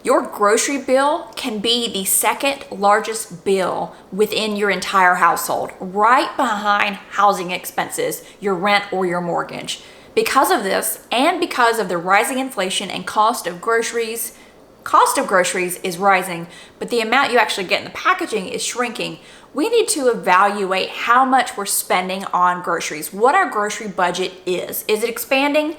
Your grocery bill can be the second largest bill within your entire household, right behind housing expenses, your rent, or your mortgage. Because of this, and because of the rising inflation and cost of groceries is rising, but the amount you actually get in the packaging is shrinking. We need to evaluate how much we're spending on groceries, what our grocery budget is. Is it expanding?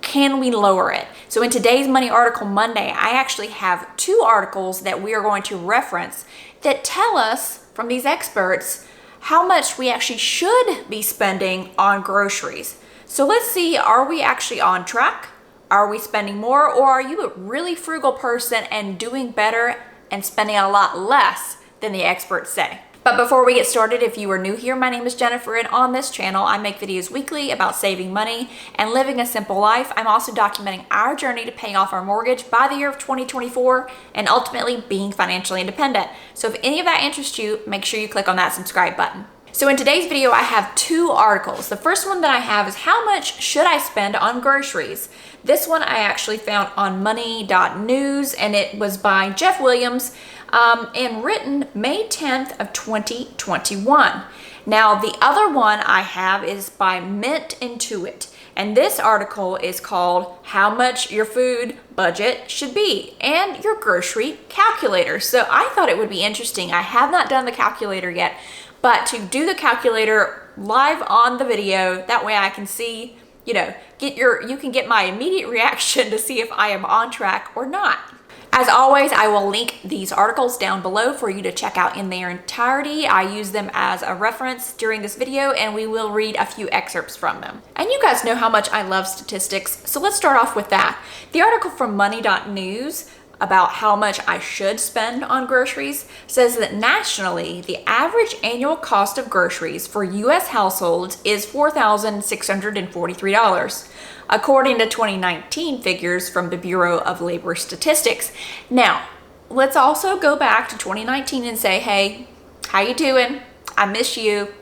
Can we lower it? So in today's Money Article Monday, I actually have two articles that we are going to reference that tell us from these experts how much we actually should be spending on groceries. So let's see, are we actually on track? Are we spending more, or are you a really frugal person and doing better and spending a lot less than the experts say? But before we get started, if you are new here, my name is Jennifer, and on this channel, I make videos weekly about saving money and living a simple life. I'm also documenting our journey to paying off our mortgage by the year of 2024 and ultimately being financially independent. So if any of that interests you, make sure you click on that subscribe button. So in today's video, I have two articles. The first one that I have is how much should I spend on groceries? This one I actually found on money.news, and it was by Jeff Williams and written May 10th of 2021. Now, the other one I have is by Mint Intuit, and this article is called How Much Your Food Budget Should Be and Your Grocery Calculator. So I thought it would be interesting. I have not done the calculator yet, but to do the calculator live on the video, that way I can see, you can get my immediate reaction to see if I am on track or not. As always, I will link these articles down below for you to check out in their entirety. I use them as a reference during this video, and we will read a few excerpts from them. And you guys know how much I love statistics, so let's start off with that. The article from money.news about how much I should spend on groceries says that nationally, the average annual cost of groceries for U.S. households is $4,643, according to 2019 figures from the Bureau of Labor Statistics. Now, let's also go back to 2019 and say, hey, how you doing? I miss you.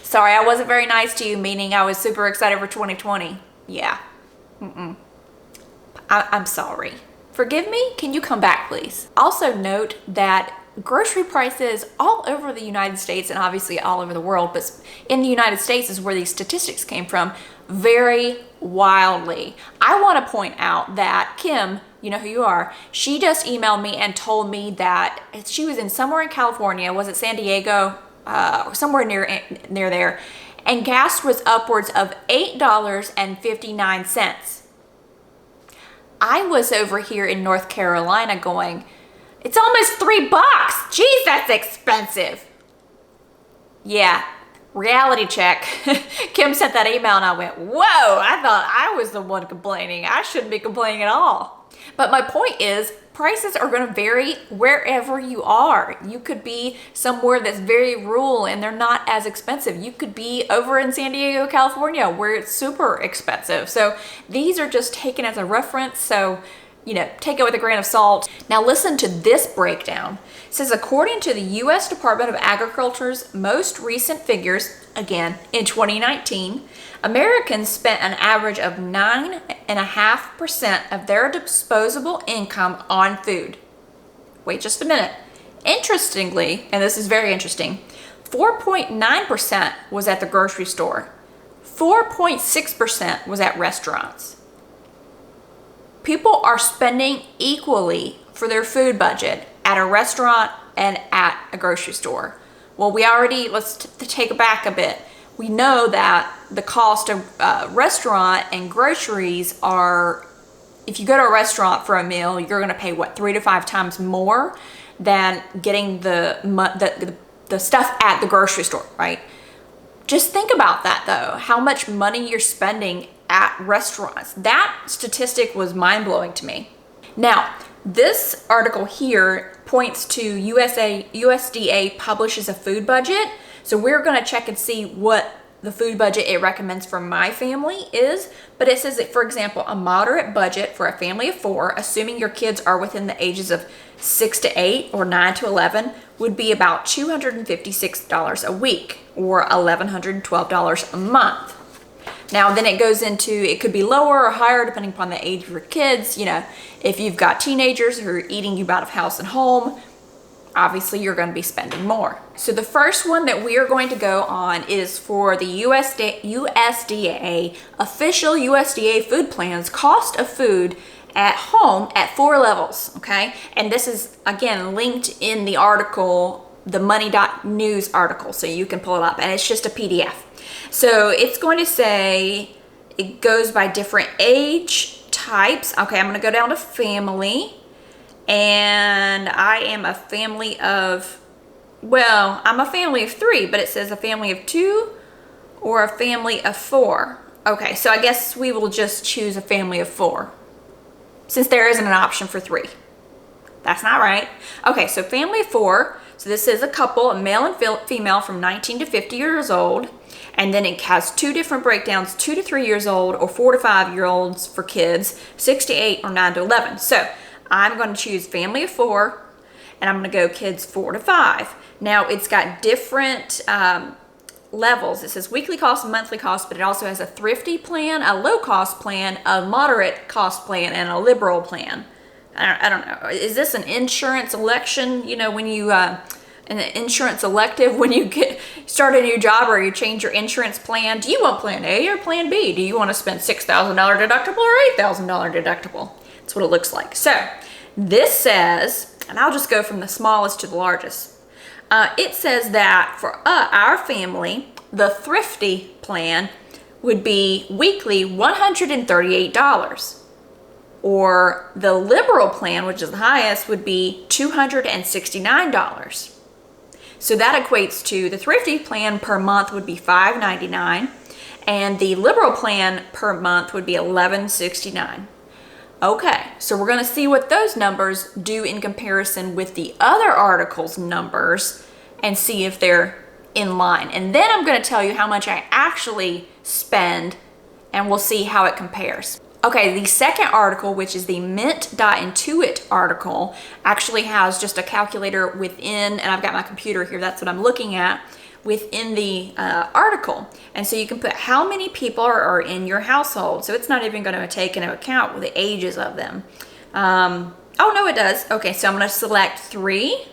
Sorry, I wasn't very nice to you, meaning I was super excited for 2020. Yeah. I'm sorry. Forgive me? Can you come back, please? Also note that grocery prices all over the United States, and obviously all over the world, but in the United States is where these statistics came from, vary wildly. I want to point out that Kim, you know who you are, she just emailed me and told me that she was in somewhere in California, was it San Diego, or somewhere near there, and gas was upwards of $8.59. I was over here in North Carolina going, it's almost $3. Geez, that's expensive. Yeah, reality check. Kim sent that email and I went, whoa, I thought I was the one complaining. I shouldn't be complaining at all. But my point is, prices are going to vary wherever you are. You could be somewhere that's very rural and they're not as expensive. You could be over in San Diego, California, where it's super expensive. So these are just taken as a reference. So, take it with a grain of salt. Now listen to this breakdown. It says, according to the U.S. Department of Agriculture's most recent figures, again, in 2019, Americans spent an average of 9.5% of their disposable income on food. Wait just a minute. Interestingly, and this is very interesting, 4.9% was at the grocery store. 4.6% was at restaurants. People are spending equally for their food budget at a restaurant and at a grocery store. Well, let's take it back a bit. We know that the cost of restaurant and groceries are, if you go to a restaurant for a meal, you're going to pay 3 to 5 times more than getting the stuff at the grocery store, right? Just think about that though, how much money you're spending at restaurants. That statistic was mind-blowing to me. Now, this article here points to USDA publishes a food budget. So we're going to check and see what the food budget it recommends for my family is. But it says that, for example, a moderate budget for a family of 4, assuming your kids are within the ages of 6 to 8 or 9 to 11, would be about $256 a week or $1,112 a month. Now then it goes into, it could be lower or higher depending upon the age of your kids. You know, if you've got teenagers who are eating you out of house and home, obviously you're going to be spending more. So the first one that we are going to go on is for the USDA official USDA food plans, cost of food at home at 4 levels, okay? And this is, again, linked in the article, the money.news article, so you can pull it up, and it's just a PDF. So it's going to say, it goes by different age types. Okay, I'm going to go down to family, and I am a family of, well, I'm a family of 3, but it says a family of 2 or a family of 4. Okay, so I guess we will just choose a family of 4, since there isn't an option for 3. That's not right. Okay, so family of 4. So this is a couple, a male and female from 19 to 50 years old. And then it has 2 different breakdowns, 2 to 3 years old or 4 to 5 year olds for kids, 6 to 8 or 9 to 11. So I'm going to choose family of 4, and I'm going to go kids 4 to 5. Now it's got different levels. It says weekly cost and monthly cost, but it also has a thrifty plan, a low cost plan, a moderate cost plan, and a liberal plan. I don't know. Is this an insurance election? You know, when you an insurance elective, when you start a new job or you change your insurance plan, do you want plan A or plan B? Do you want to spend $6,000 deductible or $8,000 deductible? That's what it looks like. So this says, and I'll just go from the smallest to the largest. It says that for our family, the thrifty plan would be weekly $138. Or the liberal plan, which is the highest, would be $269. So that equates to the thrifty plan per month would be $599, and the liberal plan per month would be $1169. Okay, so we're going to see what those numbers do in comparison with the other article's numbers and see if they're in line. And then I'm going to tell you how much I actually spend, and we'll see how it compares. Okay, the second article, which is the mint.intuit article, actually has just a calculator within, and I've got my computer here, that's what I'm looking at, within the article. And so you can put how many people are in your household. So it's not even going to take into account the ages of them. Oh, no, it does. Okay, so I'm going to select 3.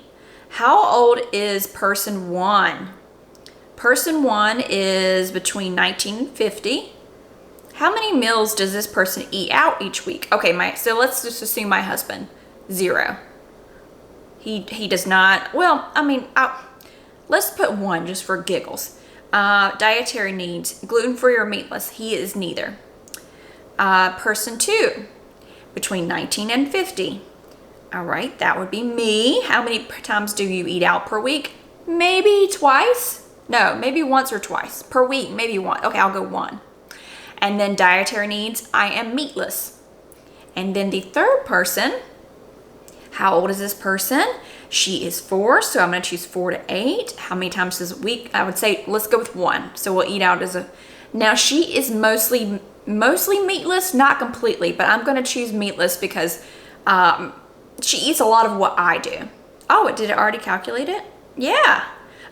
How old is person 1? Person 1 is between 19 and 50. How many meals does this person eat out each week? Okay, so let's just assume my husband, 0. He does not, well, I mean, let's put 1 just for giggles. Dietary needs, gluten-free or meatless. He is neither. Person 2, between 19 and 50. All right, that would be me. How many times do you eat out per week? Maybe twice. No, maybe once or twice per week. Maybe 1. Okay, I'll go 1. And then dietary needs, I am meatless. And then the third person, how old is this person? She is 4, so I'm going to choose 4 to 8. How many times this week? I would say, let's go with 1. So we'll eat out as a, now she is mostly meatless, not completely, but I'm going to choose meatless because she eats a lot of what I do. Oh, did it already calculate it? Yeah.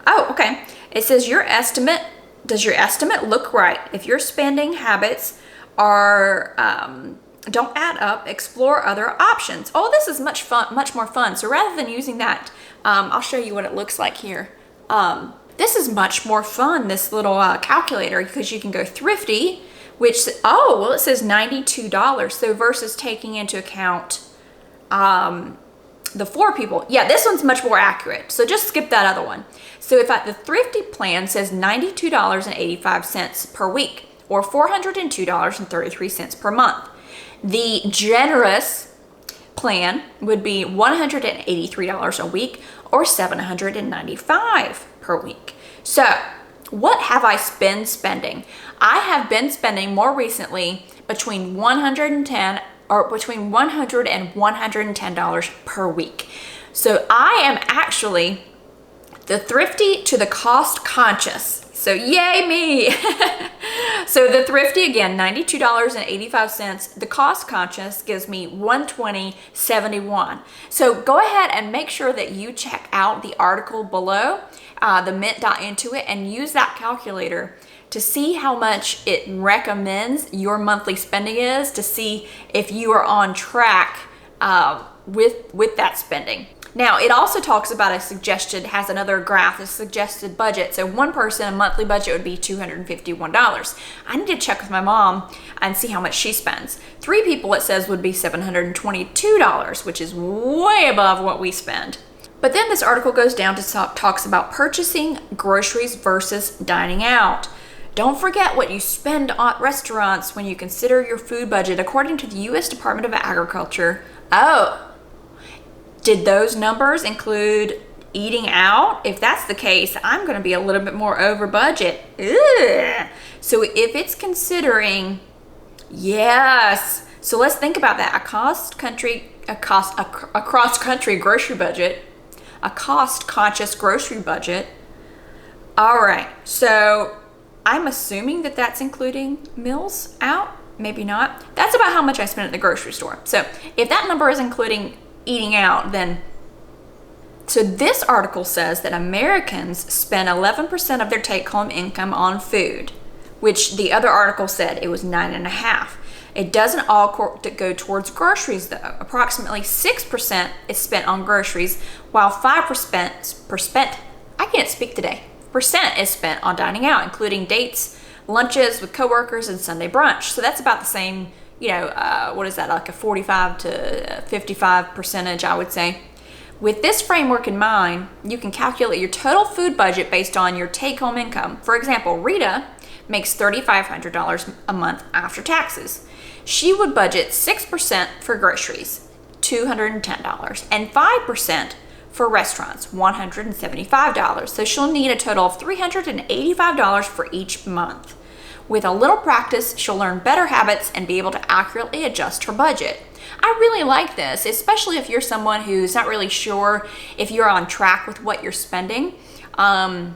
Oh, okay. It says your estimate. Does your estimate look right? If your spending habits are don't add up, explore other options. Oh, this is much more fun. So rather than using that, I'll show you what it looks like here. This is much more fun, this little calculator, because you can go thrifty, which, oh, well, it says $92. So versus taking into account the 4 people. Yeah, this one's much more accurate. So just skip that other one. So if the thrifty plan says $92.85 per week or $402.33 per month. The generous plan would be $183 a week or $795 per week. So what have I been spending? I have been spending more recently between $100 and $110 per week. So I am actually the thrifty to the cost conscious. So yay me. So the thrifty, again, $92.85. The cost conscious gives me $120.71. So go ahead and make sure that you check out the article below, the mint.intuit, and use that calculator to see how much it recommends your monthly spending is, to see if you are on track with that spending. Now, it also talks about has another graph, a suggested budget. So one person, a monthly budget would be $251. I need to check with my mom and see how much she spends. 3 people, it says, would be $722, which is way above what we spend. But then this article goes down to talks about purchasing groceries versus dining out. Don't forget what you spend at restaurants when you consider your food budget, according to the U.S. Department of Agriculture. Oh, did those numbers include eating out? If that's the case, I'm going to be a little bit more over budget. Ugh. So if it's considering, yes. So let's think about that. A cross-country grocery budget, a cost-conscious grocery budget. All right. So I'm assuming that that's including meals out. Maybe not. That's about how much I spend at the grocery store. So if that number is including eating out, then so this article says that Americans spend 11% of their take-home income on food, which the other article said it was 9.5%. It doesn't all go towards groceries though. Approximately 6% is spent on groceries, while 5% I can't speak today. Percent is spent on dining out, including dates, lunches with coworkers, and Sunday brunch. So that's about the same. What is that, like a 45 to 55%, I would say. With this framework in mind, you can calculate your total food budget based on your take-home income. For example, Rita makes $3,500 a month after taxes. She would budget 6% for groceries, $210, and 5% for restaurants, $175. So she'll need a total of $385 for each month. With a little practice, she'll learn better habits and be able to accurately adjust her budget. I really like this, especially if you're someone who's not really sure if you're on track with what you're spending, and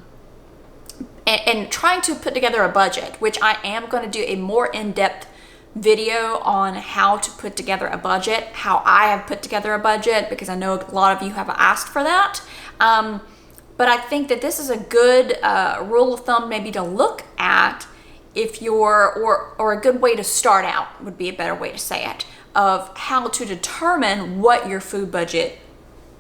trying to put together a budget, which I am going to do a more in-depth video on how to put together a budget, how I have put together a budget, because I know a lot of you have asked for that. But I think that this is a good rule of thumb maybe to look at if you're, or a good way to start out would be a better way to say it, of how to determine what your food budget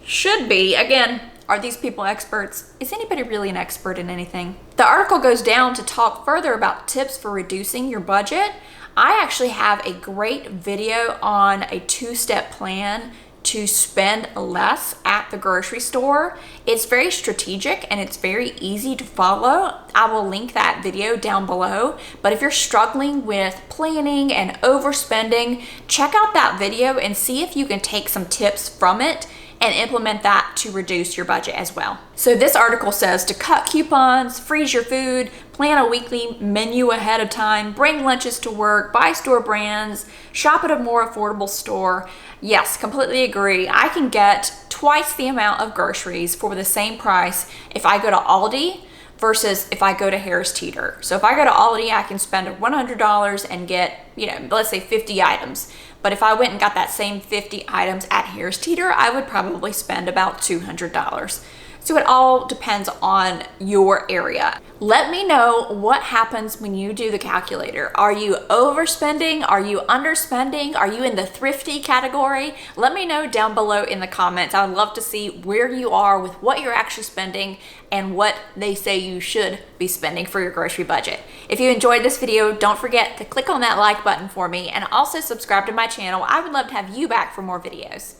should be. Again, are these people experts? Is anybody really an expert in anything? The article goes down to talk further about tips for reducing your budget. I actually have a great video on a 2-step plan to spend less at the grocery store. It's very strategic and it's very easy to follow. I will link that video down below. But if you're struggling with planning and overspending, check out that video and see if you can take some tips from it and implement that to reduce your budget as well. So this article says to cut coupons, freeze your food, plan a weekly menu ahead of time, bring lunches to work, buy store brands, shop at a more affordable store. Yes, completely agree. I can get twice the amount of groceries for the same price if I go to Aldi versus if I go to Harris Teeter. So if I go to Aldi, I can spend $100 and get, let's say 50 items. But if I went and got that same 50 items at Harris Teeter, I would probably spend about $200. So it all depends on your area. Let me know what happens when you do the calculator. Are you overspending? Are you underspending? Are you in the thrifty category? Let me know down below in the comments. I would love to see where you are with what you're actually spending and what they say you should be spending for your grocery budget. If you enjoyed this video, don't forget to click on that like button for me and also subscribe to my channel. I would love to have you back for more videos.